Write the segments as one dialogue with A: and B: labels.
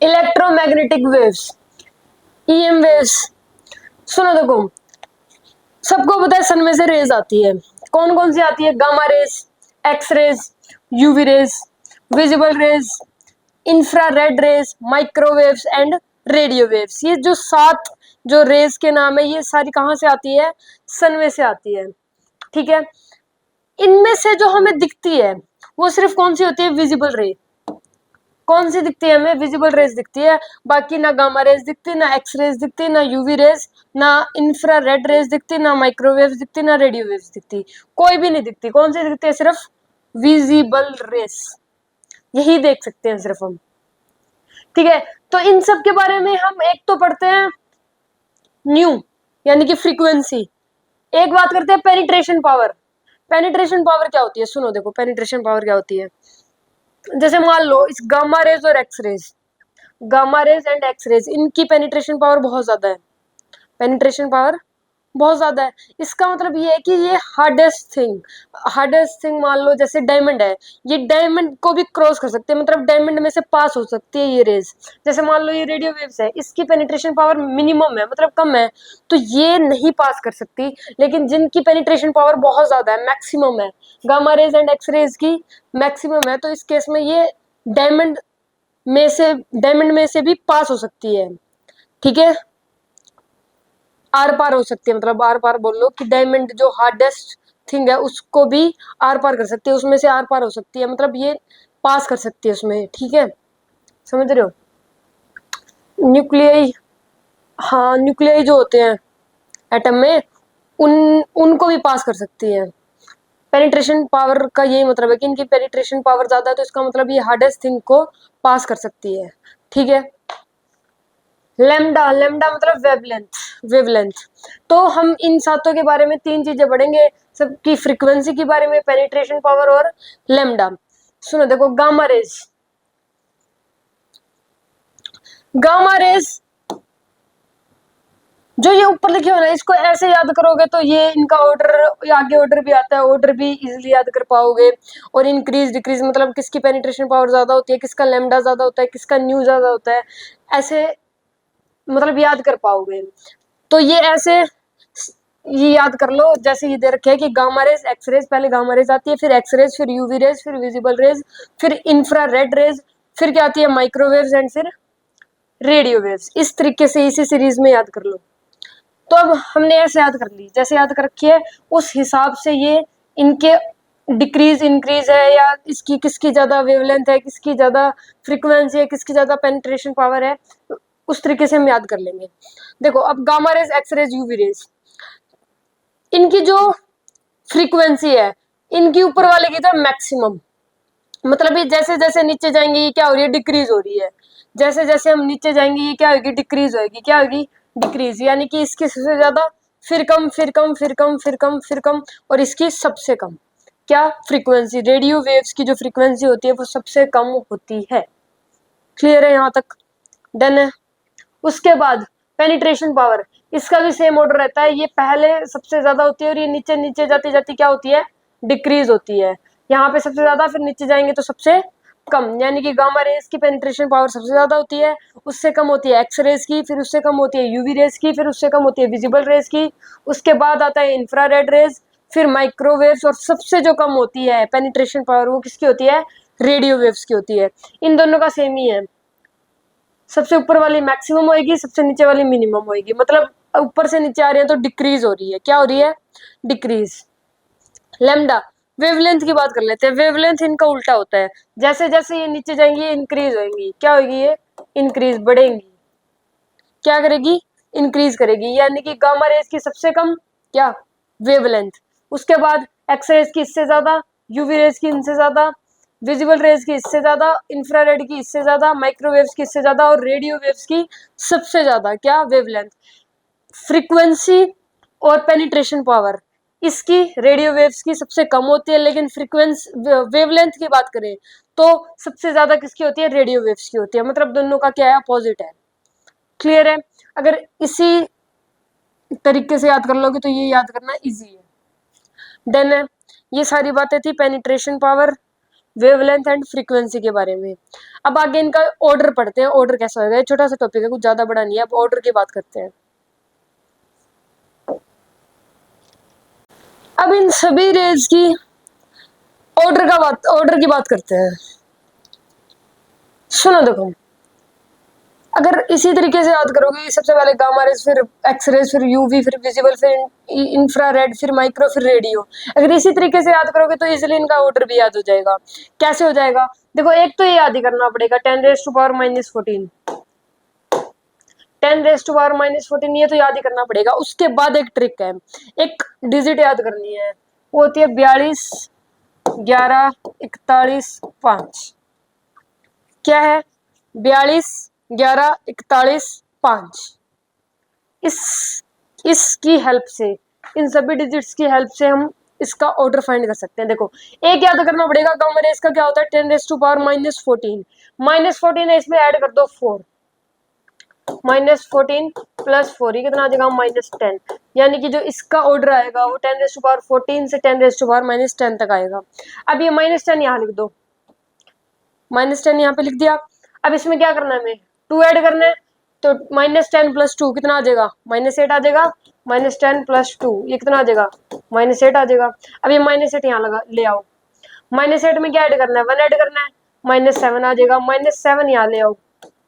A: Electromagnetic waves, EM waves. सुनो देखो, सबको पता है सन में से रेज आती है। कौन कौन सी आती है? Gamma rays, X rays, UV rays, visible rays, infrared rays, microwaves and radio waves. ये जो 7 जो रेज के नाम है, ये सारी कहाँ से आती है? सन में से आती है। ठीक है, इनमें से जो हमें दिखती है वो सिर्फ कौन सी होती है? विजिबल रे। कौन सी दिखती है हमें? विजिबल रेज दिखती है। बाकी ना गामा रेज दिखती, ना एक्स रेज दिखती, ना यूवी रेज, ना इंफ्रारेड रेज दिखती, ना माइक्रोवेव्स दिखती, ना रेडियो वेव्स दिखती। कोई भी नहीं दिखती। कौन सी दिखती है? सिर्फ विजिबल रेज। यही देख सकते हैं सिर्फ हम। ठीक है, तो इन सब के बारे में हम एक तो पढ़ते हैं न्यू, यानी कि फ्रीक्वेंसी। एक बात करते हैं पेनिट्रेशन पावर। पेनिट्रेशन पावर क्या होती है? सुनो देखो, पेनिट्रेशन पावर क्या होती है। जैसे मान लो इस गामा रेज और X rays, gamma rays and X rays, इनकी पेनिट्रेशन पावर बहुत ज्यादा है। पेनिट्रेशन पावर बहुत ज्यादा है। इसका मतलब ये है कि ये हार्डेस्ट थिंग मान लो जैसे डायमंड है, ये डायमंड को भी क्रॉस कर सकते हैं, मतलब डायमंड में से पास हो सकती है ये रेज। जैसे मान लो ये रेडियो वेव्स है, इसकी पेनिट्रेशन पावर मिनिमम है, मतलब कम है, तो ये नहीं पास कर सकती। लेकिन जिनकी पेनिट्रेशन पावर बहुत ज्यादा है, मैक्सिमम है, gamma rays and X rays की मैक्सिमम है, तो इस केस में ये डायमंड डायमंड में से भी पास हो सकती है। ठीक है, आर पार हो सकती है, मतलब आर पार बोल लो कि डायमंड जो हार्डेस्ट थिंग है उसको भी आर पार कर सकती है, उसमें से आर पार हो सकती है, मतलब ये पास कर सकती है उसमें। ठीक है, समझ रहे हो? न्यूक्लियाई, हाँ न्यूक्लियाई जो होते हैं एटम में, उनको भी पास कर सकती है। पेनिट्रेशन पावर का यही मतलब है कि इनकी पेनिट्रेशन पावर ज्यादा है, तो इसका मतलब ये हार्डेस्ट थिंग को पास कर सकती है। ठीक है, लेमडा, लेमडा मतलब वेवलेंथ। तो हम इन सातों के बारे में 3 चीजें पढ़ेंगे, सबकी फ्रीक्वेंसी के बारे में, पेनिट्रेशन पावर और लेमडा। सुनो देखो, गामा रेज, गामा रेज जो ये ऊपर लिखे हो ना, इसको ऐसे याद करोगे तो ये इनका ऑर्डर, आगे ऑर्डर भी आता है, ऑर्डर भी इजीली याद कर पाओगे। और इंक्रीज डिक्रीज मतलब किसकी पेनिट्रेशन पावर ज्यादा होती है, किसका लेमडा ज्यादा होता है, किसका न्यू ज्यादा होता है, ऐसे मतलब याद कर पाओगे। तो ये ऐसे ये याद कर लो, जैसे ये दे रखे है कि गामा रेज, एक्स रेज, पहले गामा रेज आती है, फिर एक्स रेज, फिर यूवी रेज, फिर विजिबल रेज, फिर इंफ्रारेड रेज, फिर क्या आती है? माइक्रोवेव्स एंड फिर रेडियो वेव्स। इस तरीके से इसी सीरीज में याद कर लो। तो अब हमने ऐसे याद कर ली, जैसे याद कर रखी है उस हिसाब से ये इनके डिक्रीज इंक्रीज है, या इसकी किसकी ज्यादा वेवलेंथ है, किसकी ज्यादा फ्रीक्वेंसी है, किसकी ज्यादा पेनिट्रेशन पावर है, उस तरीके से हम याद कर लेंगे। देखो, अब gamma rays, X rays, UV rays, इनकी जो फ्रीक्वेंसी है, इनकी ऊपर वाले की तो मैक्सिमम, मतलब ये जैसे जैसे नीचे जाएंगे ये क्या हो रही है? डिक्रीज हो रही है। जैसे जैसे हम नीचे जाएंगे ये क्या होगी? डिक्रीज होगी। क्या होगी? डिक्रीज, यानी कि इसकी सबसे ज्यादा, फिर कम, फिर कम, फिर कम, फिर कम, फिर कम, और इसकी सबसे कम। क्या? फ्रीक्वेंसी, रेडियो वेव्स की जो फ्रीक्वेंसी होती है वो सबसे कम होती है। क्लियर है यहाँ तक? डन है। उसके बाद पेनिट्रेशन पावर, इसका भी सेम ऑर्डर रहता है, ये पहले सबसे ज्यादा होती है और ये नीचे नीचे जाती जाती क्या होती है? डिक्रीज होती है। यहाँ पे सबसे ज्यादा, फिर नीचे जाएंगे तो सबसे कम, यानी कि गामा रेज की पेनिट्रेशन पावर सबसे ज्यादा होती है, उससे कम होती है एक्स रेज की, फिर उससे कम होती है यूवी रेज की, फिर उससे कम होती है विजिबल रेज की, उसके बाद आता है इंफ्रारेड रेज, फिर माइक्रोवेव्स, और सबसे जो कम होती है पेनिट्रेशन पावर वो किसकी होती है? रेडियो वेव्स की होती है। इन दोनों का सेम ही है, सबसे ऊपर वाली मैक्सिमम होएगी, सबसे नीचे वाली मिनिमम होएगी, मतलब ऊपर से नीचे आ रही है तो डिक्रीज हो रही है। क्या हो रही है? डिक्रीज। लेमडा, वेवलेंथ की बात कर लेते हैं। वेवलेंथ इनका उल्टा होता है, जैसे जैसे ये नीचे जाएंगी ये इंक्रीज होएंगी। क्या होगी? ये इंक्रीज, बढ़ेंगी। क्या करेगी? इंक्रीज करेगी, यानी कि गामा रेज की सबसे कम क्या? वेवलेंथ। उसके बाद एक्स रेज की इससे ज्यादा, यूवी रेज की इनसे ज्यादा, विजिबल रेज की इससे ज्यादा, इंफ्रारेड की इससे ज्यादा, माइक्रोवेव्स की इससे ज्यादा, और रेडियो वेव्स की सबसे ज्यादा। क्या? वेवलेंथ। फ्रीक्वेंसी और पेनिट्रेशन पावर इसकी रेडियो वेव्स की सबसे कम होती है, लेकिन फ्रीक्वेंसी वेवलेंथ की बात करें तो सबसे ज्यादा किसकी होती है? रेडियो वेव्स की होती है, मतलब दोनों का क्या है? अपोजिट है। क्लियर है? अगर इसी तरीके से याद कर लोगे तो ये याद करना इजी है। डन है। ये सारी बातें थी penetration power, wavelength and frequency के बारे में। अब आगे इनका ऑर्डर पढ़ते हैं, ऑर्डर कैसा होगा। ये छोटा सा टॉपिक है, कुछ ज्यादा बड़ा नहीं है। अब ऑर्डर की बात करते हैं। अब इन सभी रेज की ऑर्डर की बात करते हैं। सुनो देखो, अगर इसी तरीके से याद करोगे, सबसे पहले गामा रेज, फिर एक्स रेज, फिर यूवी, फिर विजिबल, फिर इंफ्रारेड, फिर माइक्रो, फिर रेडियो। अगर इसी तरीके से याद करोगे तो इजिली इनका ऑर्डर भी याद हो जाएगा। कैसे हो जाएगा? देखो, एक तो ये याद ही करना पड़ेगा 10⁻⁻14, 10⁻⁻14, ये तो याद ही करना पड़ेगा। उसके बाद एक ट्रिक है, एक डिजिट याद करनी है, वो होती है 42 11 41 5। क्या है? 42 11 41 5। इसकी हेल्प से, इन सभी डिजिट्स की हेल्प से हम इसका ऑर्डर फाइंड कर सकते हैं। देखो, एक याद करना पड़ेगा, गामा रेज का क्या होता है? 10⁻⁻14, -14 है, इसमें ऐड कर दो 4, -14 + 4, ये कितना आ जाएगा? -10। यानी कि जो इसका ऑर्डर आएगा वो 10⁻14 से 10⁻10 तक आएगा। अब ये -10 यहाँ लिख दो, -10 यहाँ पे लिख दिया। अब इसमें क्या करना है? हमें 2 ऐड करना है, तो -10 + 2 कितना आ जाएगा? -8 आ जाएगा। -10 + 2 ये कितना आ जाएगा? -8 आ जाएगा। अब ये -8 यहाँ लगा ले आओ। -8 में क्या ऐड करना है? 1 ऐड करना है, -7 आ जाएगा। -7 यहाँ ले आओ।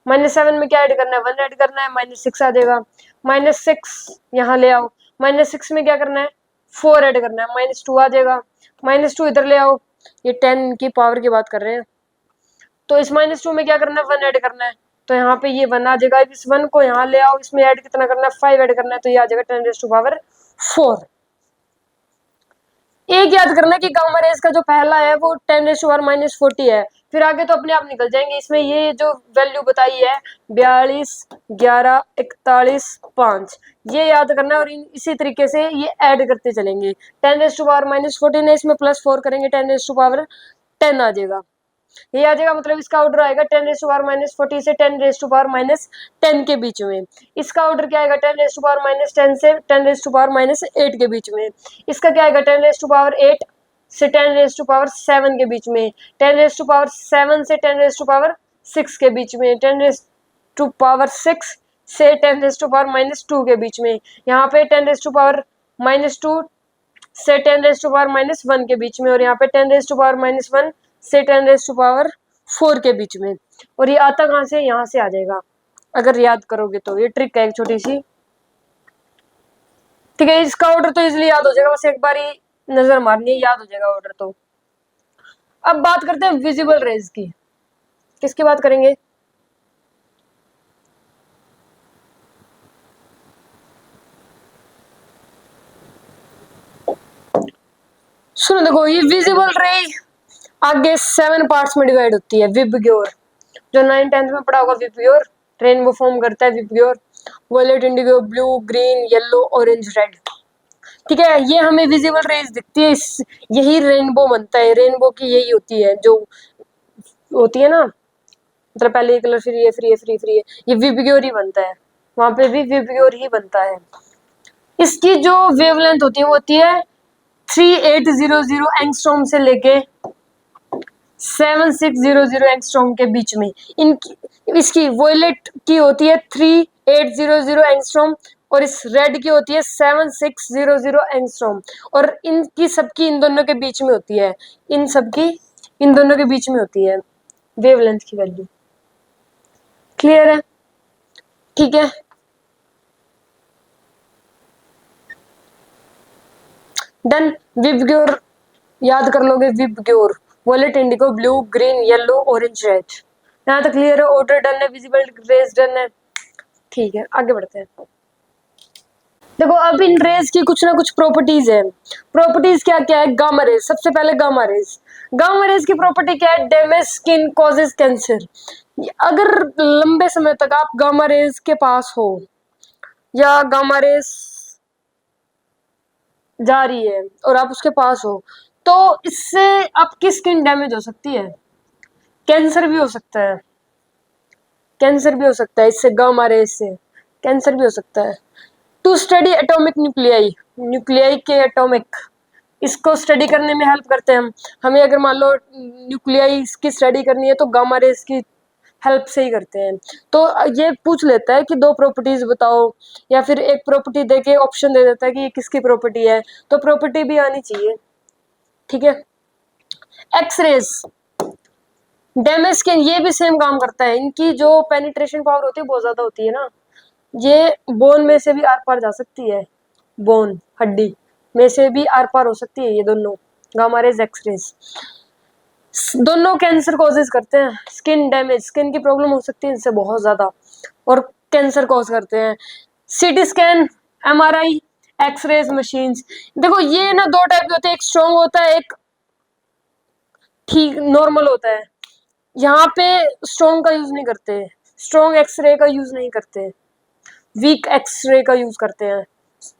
A: -7 में क्या ऐड करना है? 1 ऐड करना है, -6 आ जाएगा। -6 यहाँ ले आओ। -6 में क्या करना है? 4 ऐड करना है, -2 आ जाएगा। -2 इधर ले आओ। ये 10 की पावर की बात कर रहे हैं, तो इस -2 में क्या करना है? 1 ऐड करना है, तो यहाँ पे ये 1 आ जाएगा। इस 1 को यहाँ ले आओ, इसमें ऐड कितना करना है? 5 ऐड करना है, तो ये आ जाएगा 10⁻4। एक याद करना कि गामा रेज का जो पहला है वो 10⁻⁻40 है, फिर आगे तो अपने आप निकल जाएंगे। इसमें ये जो वैल्यू बताई है 42 11 41 5, ये याद करना है, और इसी तरीके से ये ऐड करते चलेंगे। 10⁻⁻14 है, इसमें +4 करेंगे, 10⁻10 आ जाएगा। ये आ जाएगा, मतलब इसका ऑर्डर आएगा 10⁻40 से 10⁻10 के बीच में। इसका ऑर्डर क्या आएगा? 10⁻10 से 10⁻8 के बीच में। इसका क्या आएगा? 10⁻8 से 10⁻7 के बीच में, 10⁻7 से 10⁻6 के बीच में, 10⁻6 से 10⁻2 के बीच में। यहाँ पे 10⁻2 से 10⁻1 के बीच में, और यहाँ पे 10⁻1 से 10⁻4 के बीच में। और ये आता कहाँ से? यहाँ से आ जाएगा, अगर याद करोगे तो। ये ट्रिक है एक छोटी सी, ठीक है। इसका ऑर्डर तो इजीली याद हो जाएगा, बस एक बार ही नजर मारनी है, याद हो जाएगा ऑर्डर तो। अब बात करते हैं विजिबल रेज की। किसकी बात करेंगे? सुनो देखो, ये विजिबल रे आगे 7 पार्ट्स में डिवाइड होती है। विबग्योर, जो 9th-10th में पढ़ा होगा, विबग्योर रेनबो फॉर्म करता है। VIBGYOR violet, indigo, blue, green, yellow, orange, red, ठीक है। ये हमें विजिबल रेज दिखती है, यही रेनबो बनता है। रेनबो की यही होती है, जो होती है ना, मतलब पहले ये कलर, फिर ये, फिर ये, फिर ये, फिर ये विबग्योर ही बनता है। वहां पे भी विबग्योर ही बनता है। इसकी जो वेवलेंथ होती है वो होती है 3800 एंगस्ट्रॉम से लेके 7600 एंगस्ट्रॉम के बीच में। इनकी, इसकी वॉयलेट की होती है 3800 एंगस्ट्रॉम, और इस रेड की होती है 7600 एंगस्ट्रॉम। और इनकी सबकी इन दोनों के बीच में होती है, इन सबकी इन दोनों के बीच में होती है वेवलेंथ की वैल्यू। क्लियर है? ठीक है। डन। विबग्योर याद कर लोगे, VIBGYOR violet, indigo, blue, green, yellow, orange, red. यहाँ तक क्लियर है? ऑर्डर डन है, विजिबल रेज डन है, ठीक है। आगे बढ़ते हैं। देखो, अब इन रेज की कुछ ना कुछ प्रॉपर्टीज है। प्रॉपर्टीज क्या क्या है? गामा रेज, सबसे पहले गामा रेज। गामा रेज की प्रॉपर्टी क्या है? Damage skin causes cancer. अगर लंबे समय तक आप गामा रेज के पास हो, या गामा रेज जा रही है और आप उसके पास हो, तो इससे आपकी स्किन डैमेज हो सकती है, कैंसर भी हो सकता है। कैंसर भी हो सकता है इससे, गामा रेज से कैंसर भी हो सकता है। To study atomic nuclei, nuclei के एटॉमिक इसको स्टडी करने में हेल्प करते हैं हम। हमें अगर मान लो न्यूक्लियाई की स्टडी करनी है तो गामा रेज की हेल्प से ही करते हैं। तो ये पूछ लेता है कि दो प्रॉपर्टीज बताओ, या फिर एक प्रॉपर्टी देके ऑप्शन दे देता है कि ये किसकी प्रॉपर्टी है, तो प्रॉपर्टी भी आनी चाहिए। ठीक है। एक्स रेज, डैमेज स्किन, ये भी सेम काम करता है। इनकी जो पेनिट्रेशन पावर होती है बहुत ज्यादा होती है ना, ये बोन में से भी आर पार जा सकती है, बोन हड्डी में से भी आर पार हो सकती है ये दोनों, गामा रेज एक्स रेज। दोनों कैंसर कॉजेज करते हैं। स्किन डैमेज, स्किन की प्रॉब्लम हो सकती है इनसे बहुत ज्यादा, और कैंसर कॉज करते हैं। CT scan, MRI, X-rays machines, देखो ये ना दो टाइप के होते हैं, एक स्ट्रॉन्ग होता है, एक ठीक नॉर्मल होता है। यहाँ पे स्ट्रॉन्ग का यूज नहीं करते, स्ट्रॉन्ग एक्सरे का यूज नहीं करते, वीक एक्सरे का यूज करते हैं।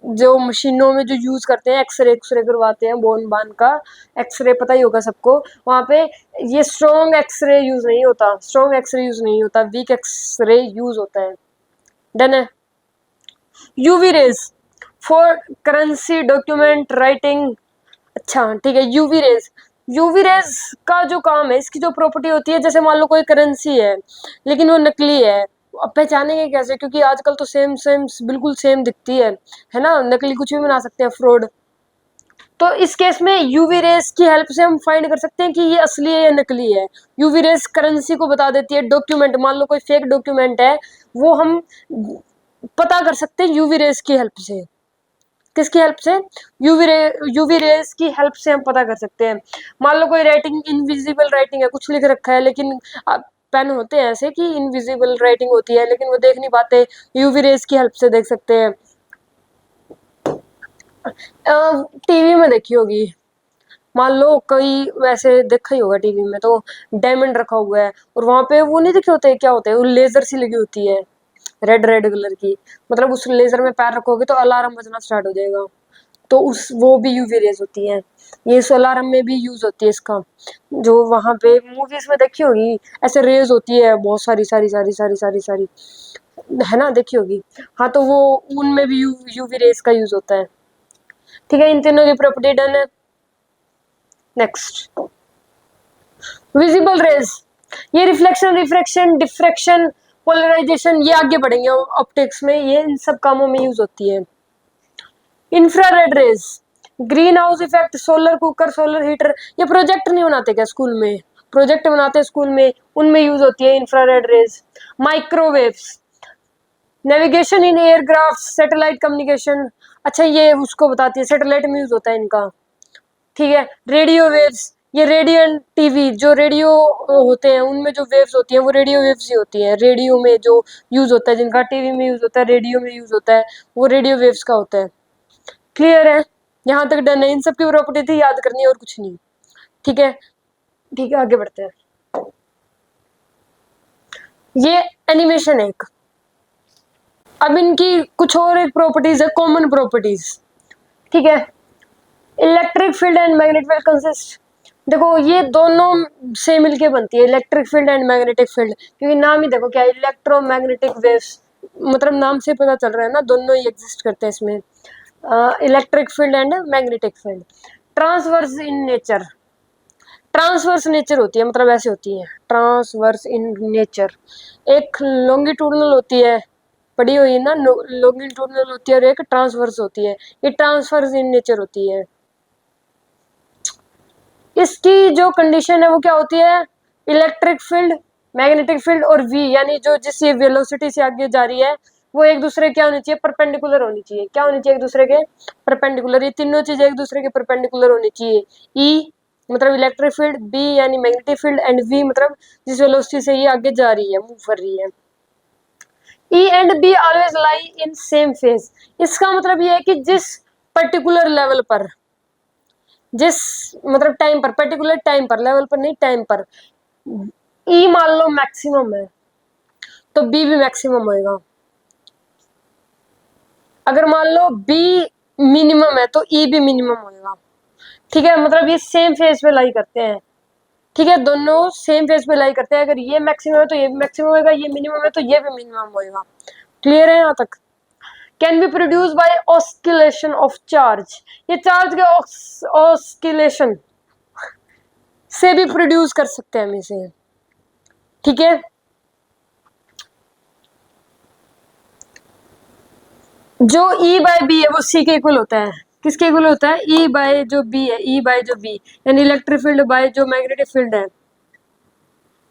A: जो मशीनों में जो यूज करते हैं, एक्सरे एक्सरे करवाते हैं बोन बान का, एक्सरे पता ही होगा सबको, वहां पे ये स्ट्रॉन्ग एक्सरे यूज नहीं होता, स्ट्रॉन्ग एक्सरे यूज नहीं होता, वीक एक्सरे यूज होता है। डन है। UV rays for currency document writing, अच्छा ठीक है। यूवी रेज, यूवी रेज का जो काम है, इसकी जो प्रॉपर्टी होती है, जैसे मान लो कोई करेंसी है लेकिन वो नकली है, अब पहचानेंगे कैसे, क्योंकि आजकल तो सेम सेम बिल्कुल सेम दिखती है ना, नकली कुछ भी बना सकते हैं, फ्रॉड। तो इस केस में यूवी रेस की हेल्प से हम फाइंड कर सकते हैं कि ये असली है या नकली है। यूवी रेस करेंसी को बता देती है, डॉक्यूमेंट मान लो कोई फेक डॉक्यूमेंट है, वो हम पता कर सकते हैं यूवी रेस की हेल्प से। किसकी हेल्प से? यूवी रेस की हेल्प से हम पता कर सकते हैं। मान लो कोई राइटिंग इनविजिबल राइटिंग है, कुछ लिख रखा है, लेकिन पेन होते हैं ऐसे कि इनविजिबल राइटिंग होती है, लेकिन वो देख नहीं पाते, यूवी रेस की हेल्प से देख सकते हैं। टीवी में देखी होगी, मान लो कोई वैसे देखा ही होगा टीवी में, तो डायमंड रखा हुआ है और वहां पे वो नहीं दिखे होते, क्या होते हैं वो, लेजर सी लगी होती है रेड रेड कलर की, मतलब उस लेजर में पैर रखोगे तो अलार्म बजना स्टार्ट हो जाएगा, तो उस वो भी यूवी रेज होती है। ये इस अलार्म में भी यूज होती है इसका, जो वहां पे मूवीज में देखी होगी, ऐसे रेज होती है बहुत सारी सारी सारी सारी सारी सारी, है ना, देखी होगी। हाँ, तो वो उनमें भी यूवी रेज का यूज होता है। ठीक है, इन तीनों की प्रॉपर्टी डन है। नेक्स्ट, विजिबल रेज, ये रिफ्लेक्शन, रिफ्रैक्शन, डिफ्रैक्शन, पोलराइजेशन, ये आगे बढ़ेंगे ऑप्टिक्स में, ये इन सब कामों में यूज होती है। Infrared rays, green house effect, solar cooker, solar heater, ये प्रोजेक्ट नहीं बनाते क्या स्कूल में? प्रोजेक्ट बनाते हैं स्कूल में, उनमें यूज होती है infrared rays. Microwaves, navigation in aircraft, satellite communication, अच्छा ये उसको बताती है, सैटेलाइट में यूज होता है इनका। ठीक है। रेडियो वेव्स, ये रेडियन टीवी, जो रेडियो होते हैं उनमें जो वेव्स होती हैं वो रेडियो वेव्स ही होती हैं, रेडियो में जो यूज होता है, जिनका टीवी में यूज होता है, रेडियो में यूज होता है, वो रेडियो वेव्स का होता है। क्लियर है? यहाँ तक डन है। इन सब की प्रॉपर्टी थी, याद करनी है और कुछ नहीं। ठीक है, ठीक है, आगे बढ़ते हैं। ये एनिमेशन है एक। अब इनकी कुछ और एक प्रॉपर्टीज है, कॉमन प्रॉपर्टीज। ठीक है। Electric field and magnetic field consist, देखो ये दोनों से मिलके बनती है, electric field and magnetic field, क्योंकि नाम ही देखो क्या है, इलेक्ट्रोमैग्नेटिक वेव्स, मतलब नाम से पता चल रहा है ना, दोनों ही एग्जिस्ट करते हैं इसमें, electric field and magnetic field. Transverse in nature, transverse nature होती है, मतलब ऐसे होती है, ट्रांसवर्स इन नेचर। एक लॉन्गिट्यूडनल होती है, पड़ी हुई है ना, लॉन्गिट्यूडनल होती है, और एक ट्रांसवर्स होती है, ये ट्रांसवर्स इन नेचर होती है। इसकी जो कंडीशन है वो क्या होती है, इलेक्ट्रिक फील्ड, मैग्नेटिक फील्ड और वी, यानी जो जिस वेलोसिटी से आगे जा रही है वो एक दूसरे क्या होनी चाहिए, परपेंडिकुलर होनी चाहिए। क्या होनी चाहिए? एक दूसरे के परपेंडिकुलर, ये तीनों चीजें एक दूसरे के परपेंडिकुलर होनी चाहिए। ई मतलब इलेक्ट्रिक फील्ड, बी यानी मैग्नेटिक फील्ड, एंड वी मतलब जिस वेलोसिटी से ये आगे जा रही है, मूव कर रही है। E and be always lie in same phase, इसका मतलब ये है कि जिस पर्टिकुलर लेवल पर, जिस मतलब टाइम पर, पर्टिकुलर टाइम पर, लेवल पर नहीं, टाइम पर, ई मान लो मैक्सिमम है तो बी भी मैक्सिमम होएगा। अगर मान लो बी मिनिमम है तो ई भी मिनिमम होएगा। ठीक है, मतलब ये सेम फेज पे लाई करते हैं। ठीक है, दोनों सेम फेज पे लाई करते हैं, अगर ये मैक्सिमम है तो ये भी मैक्सिमम होएगा, ये मिनिमम है तो ये भी मिनिमम होएगा। क्लियर है यहाँ तक? Can be produce by oscillation of charge, ये चार्ज के ऑस्किलेशन से भी प्रोड्यूस कर सकते हैं हम इसे, ठीक है। जो E बाय बी है वो C के इक्वल होता है, किसके इक्वल होता है, E बाय जो B है, E बाय जो B यानी इलेक्ट्रिक फील्ड बाय जो मैग्नेटिक फील्ड है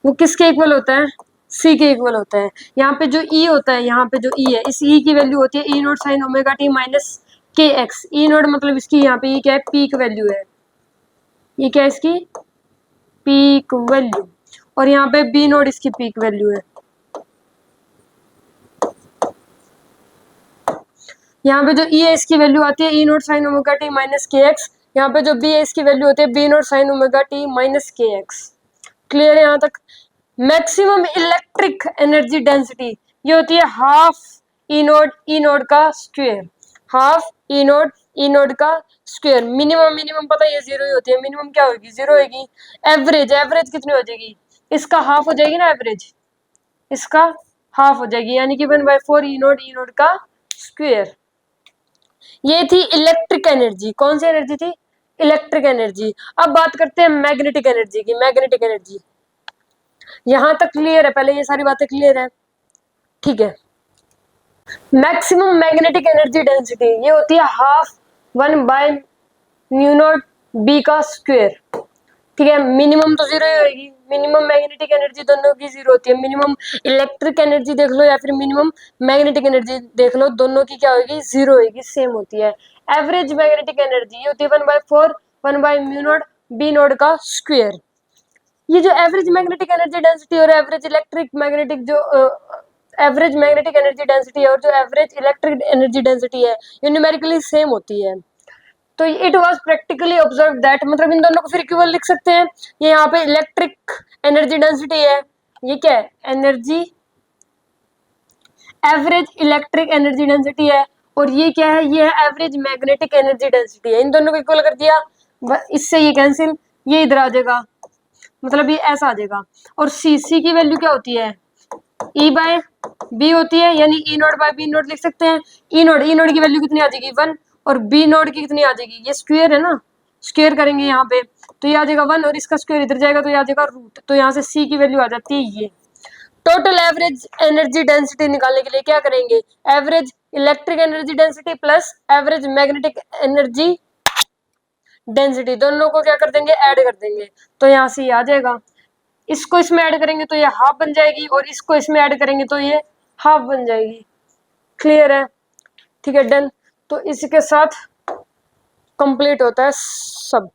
A: वो किसके इक्वल होता है, C के इक्वल होता है। यहाँ पे जो E होता है, यहाँ पे जो E है, इस E की वैल्यू होती है E not sine omega T minus के एक्स। E नॉट मतलब इसकी यहाँ पे E क्या है, पीक वैल्यू है, ये क्या है इसकी पीक वैल्यू, और यहाँ पे B नॉट इसकी पीक वैल्यू है। यहाँ पे जो E है इसकी वैल्यू आती है E not sine omega T minus के एक्स, यहाँ पे जो B है इसकी वैल्यू होती है B not sine omega T minus के एक्स। क्लियर है यहाँ तक। मैक्सिमम इलेक्ट्रिक एनर्जी डेंसिटी ये होती है हाफ ई नोड का स्क्वायर, हाफ ई नोड का स्क्वायर। मिनिमम पता है ये जीरो ही होती है, मिनिमम क्या होगी, जीरो होगी। एवरेज कितनी हो जाएगी, इसका हाफ हो जाएगी ना, एवरेज इसका हाफ हो जाएगी, यानी कि 1/4 ई नोड का स्क्वायर। ये थी इलेक्ट्रिक एनर्जी, कौन सी एनर्जी थी, इलेक्ट्रिक एनर्जी। अब बात करते हैं मैग्नेटिक एनर्जी की। मैग्नेटिक एनर्जी यहां तक क्लियर है, पहले ये सारी बातें क्लियर है, ठीक है। मैक्सिमम मैग्नेटिक एनर्जी डेंसिटी ये होती है हाफ 1/μ0 b का स्क्वायर, ठीक है। मिनिमम तो जीरो ही होगी, मिनिमम मैग्नेटिक एनर्जी दोनों की जीरो होती है। मिनिमम इलेक्ट्रिक एनर्जी देख लो या फिर मिनिमम मैग्नेटिक एनर्जी देख लो, दोनों की क्या होगी, जीरो होगी, सेम होती है। एवरेज मैग्नेटिक एनर्जी ये होती है 1/4 1/μ0 b नोड का स्क्वायर। ये जो एवरेज मैग्नेटिक एनर्जी डेंसिटी और एवरेज इलेक्ट्रिक मैग्नेटिक जो एवरेज मैग्नेटिक एनर्जी डेंसिटी है और जो एवरेज इलेक्ट्रिक एनर्जी डेंसिटी है ये न्यूमेरिकली सेम होती है। तो it was practically observe that, मतलब इन दोनों को फिर इक्वल लिख सकते हैं। ये यहाँ पे इलेक्ट्रिक एनर्जी डेंसिटी है, ये क्या है, energy average electric energy density है, और ये क्या है, ये है एवरेज मैग्नेटिक एनर्जी डेंसिटी है। इन दोनों को इक्वल कर दिया, इससे ये कैंसिल, ये इधर आ जाएगा, मतलब ये ऐसा आ जाएगा। और सी की वैल्यू क्या होती है, ई बाय बी होती है, यानी ई नोट बाय बी नोट लिख सकते हैं। ई नोट की वैल्यू कितनी आ जाएगी 1, और बी नोट की कितनी आ जाएगी, ये स्क्वायर है ना, स्क्वायर करेंगे यहाँ पे तो ये आ जाएगा 1, और इसका स्क्वायर इधर जाएगा तो ये आ जाएगा रूट, तो यहाँ से सी की वैल्यू आ जाती है ये। टोटल एवरेज एनर्जी डेंसिटी निकालने के लिए क्या करेंगे, average electric energy density plus average magnetic energy density दोनों को क्या कर देंगे, ऐड कर देंगे, तो यहाँ से ये आ जाएगा। इसको इसमें ऐड करेंगे तो ये हाफ बन जाएगी, और इसको इसमें ऐड करेंगे तो ये हाफ बन जाएगी। क्लियर है, ठीक है, डन। तो इसी के साथ कंप्लीट होता है सब।